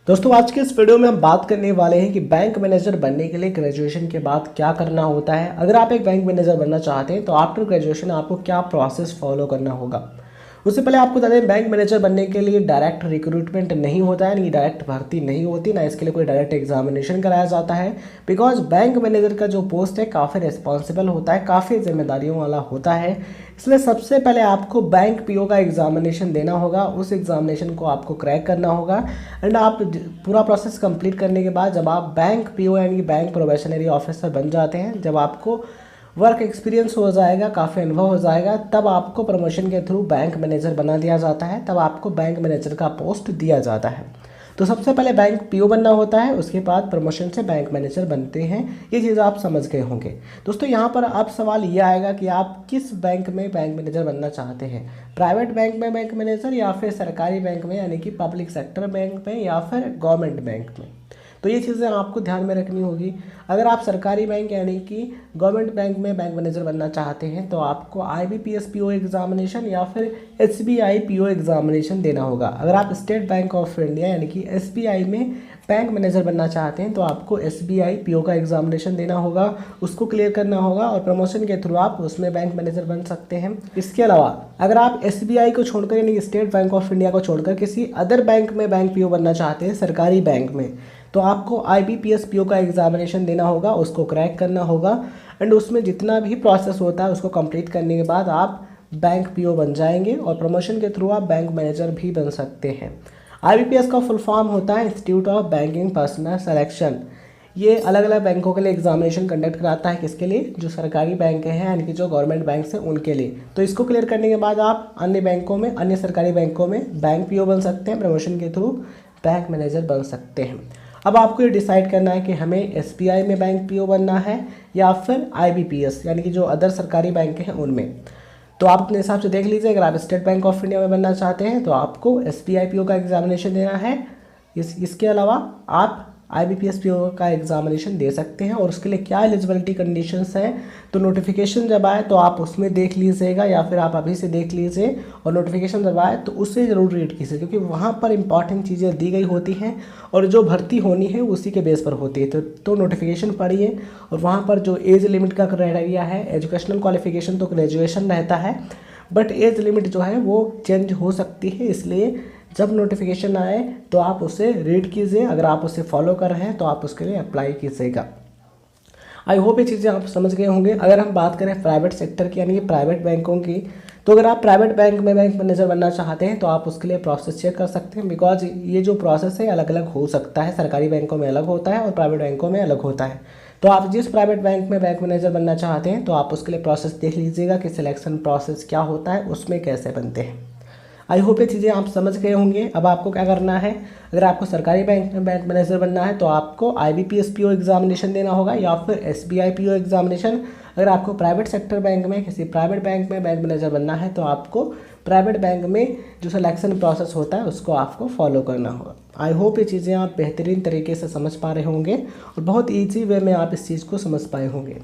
दोस्तों आज के इस वीडियो में हम बात करने वाले हैं कि बैंक मैनेजर बनने के लिए ग्रेजुएशन के बाद क्या करना होता है। अगर आप एक बैंक मैनेजर बनना चाहते हैं तो आफ्टर ग्रेजुएशन आपको क्या प्रोसेस फॉलो करना होगा। उससे पहले आपको बता दें, बैंक मैनेजर बनने के लिए डायरेक्ट रिक्रूटमेंट नहीं होता है, नहीं डायरेक्ट भर्ती नहीं होती, ना इसके लिए कोई डायरेक्ट एग्जामिनेशन कराया जाता है। बिकॉज बैंक मैनेजर का जो पोस्ट है काफ़ी रिस्पॉन्सिबल होता है, काफ़ी जिम्मेदारियों वाला होता है। इसलिए सबसे पहले आपको बैंक पीओ का एग्जामिनेशन देना होगा, उस एग्जामिनेशन को आपको क्रैक करना होगा। एंड आप पूरा प्रोसेस कंप्लीट करने के बाद जब आप बैंक पीओ यानी कि बैंक प्रोबेशनरी ऑफिसर बन जाते हैं, जब आपको वर्क एक्सपीरियंस हो जाएगा, काफ़ी अनुभव हो जाएगा, तब आपको प्रमोशन के थ्रू बैंक मैनेजर बना दिया जाता है, तब आपको बैंक मैनेजर का पोस्ट दिया जाता है। तो सबसे पहले बैंक पीओ बनना होता है, उसके बाद प्रमोशन से बैंक मैनेजर बनते हैं। ये चीज़ आप समझ गए होंगे। दोस्तों यहाँ पर अब सवाल ये आएगा कि आप किस बैंक में बैंक मैनेजर बनना चाहते हैं, प्राइवेट बैंक में बैंक मैनेजर या फिर सरकारी बैंक में यानी कि पब्लिक सेक्टर बैंक में या फिर गवर्नमेंट बैंक में। तो ये चीज़ें आपको ध्यान में रखनी होगी। अगर आप सरकारी बैंक यानी कि गवर्नमेंट बैंक में बैंक मैनेजर बनना चाहते हैं तो आपको IBPS PO एग्जामिनेशन या फिर SBI PO एग्जामिनेशन देना होगा। अगर आप स्टेट बैंक ऑफ इंडिया यानी कि SBI में बैंक मैनेजर बनना चाहते हैं तो आपको SBI PO का एग्जामिनेशन देना होगा, उसको क्लियर करना होगा और प्रमोशन के थ्रू आप उसमें बैंक मैनेजर बन सकते हैं। इसके अलावा अगर आप SBI को छोड़कर यानी कि स्टेट बैंक ऑफ इंडिया को छोड़कर किसी अदर बैंक में बैंक पीओ बनना चाहते हैं सरकारी बैंक में, तो आपको IBPS PO का एग्जामिनेशन देना होगा, उसको क्रैक करना होगा। एंड उसमें जितना भी प्रोसेस होता है उसको कंप्लीट करने के बाद आप बैंक पीओ बन जाएंगे और प्रमोशन के थ्रू आप बैंक मैनेजर भी बन सकते हैं। IBPS का फुल फॉर्म होता है institute of banking personal selection. ये अलग अलग बैंकों के लिए एग्जामिनेशन कंडक्ट कराता है, किसके लिए, जो सरकारी बैंक हैं यानी कि जो गवर्नमेंट बैंक हैं उनके लिए। तो इसको क्लियर करने के बाद आप अन्य बैंकों में, अन्य सरकारी बैंकों में बैंक पीओ बन सकते हैं, प्रमोशन के थ्रू बैंक मैनेजर बन सकते हैं। अब आपको ये डिसाइड करना है कि हमें SBI में बैंक पीओ बनना है या फिर IBPS यानी कि जो अदर सरकारी बैंक हैं उनमें। तो आप अपने हिसाब से देख लीजिए। अगर आप स्टेट बैंक ऑफ इंडिया में बनना चाहते हैं तो आपको SBI PO का एग्जामिनेशन देना है। इसके अलावा आप IBPS PO का एग्जामिनेशन दे सकते हैं और उसके लिए क्या एलिजिबिलिटी कंडीशंस हैं तो नोटिफिकेशन जब आए तो आप उसमें देख लीजिएगा या फिर आप अभी से देख लीजिए, और नोटिफिकेशन जब आए तो उससे ज़रूर रीड कीजिए क्योंकि वहाँ पर इंपॉर्टेंट चीज़ें दी गई होती हैं और जो भर्ती होनी है उसी के बेस पर होती है। तो नोटिफिकेशन पढ़िए और वहाँ पर जो एज लिमिट का क्राइटेरिया है, एजुकेशनल क्वालिफिकेशन तो ग्रेजुएशन रहता है, बट एज लिमिट जो है वो चेंज हो सकती है। इसलिए जब नोटिफिकेशन आए तो आप उसे रीड कीजिए, अगर आप उसे फॉलो कर रहे हैं तो आप उसके लिए अप्लाई कीजिएगा। आई होप ये चीज़ें आप समझ गए होंगे। अगर हम बात करें प्राइवेट सेक्टर की यानी कि प्राइवेट बैंकों की, तो अगर आप प्राइवेट बैंक में बैंक मैनेजर बनना चाहते हैं तो आप उसके लिए प्रोसेस चेक कर सकते हैं। बिकॉज ये जो प्रोसेस है अलग अलग हो सकता है, सरकारी बैंकों में अलग होता है और प्राइवेट बैंकों में अलग होता है। तो आप जिस प्राइवेट बैंक में बैंक मैनेजर बनना चाहते हैं तो आप उसके लिए प्रोसेस देख लीजिएगा कि सिलेक्शन प्रोसेस क्या होता है, उसमें कैसे बनते हैं। आई होप ये चीज़ें आप समझ गए होंगे। अब आपको क्या करना है, अगर आपको सरकारी बैंक में बैंक मैनेजर बनना है तो आपको IBPS PO एग्जामिनेशन देना होगा या फिर SBI PO एग्जामिनेशन। अगर आपको प्राइवेट सेक्टर बैंक में, किसी प्राइवेट बैंक में बैंक मैनेजर बनना है तो आपको प्राइवेट बैंक में जो सिलेक्शन प्रोसेस होता है उसको आपको फॉलो करना होगा। आई होप ये चीज़ें आप बेहतरीन तरीके से समझ पा रहे होंगे और बहुत ईजी वे में आप इस चीज़ को समझ पाए होंगे।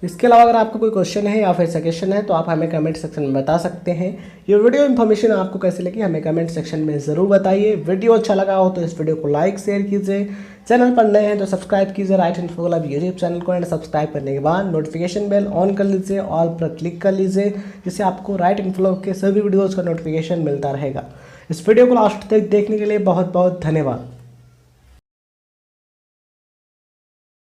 इसके अलावा अगर आपको कोई क्वेश्चन है या फिर सजेशन है तो आप हमें कमेंट सेक्शन में बता सकते हैं। ये वीडियो इन्फॉर्मेशन आपको कैसी लगी हमें कमेंट सेक्शन में ज़रूर बताइए। वीडियो अच्छा लगा हो तो इस वीडियो को लाइक शेयर कीजिए, चैनल पर नए हैं तो सब्सक्राइब कीजिए right info club YouTube channel को। एंड सब्सक्राइब करने के बाद नोटिफिकेशन बेल ऑन कर लीजिए, ऑल पर क्लिक कर लीजिए, जिससे आपको राइट इन्फो के सभी वीडियोज़ का नोटिफिकेशन मिलता रहेगा। इस वीडियो को लास्ट तक देखने के लिए बहुत बहुत धन्यवाद।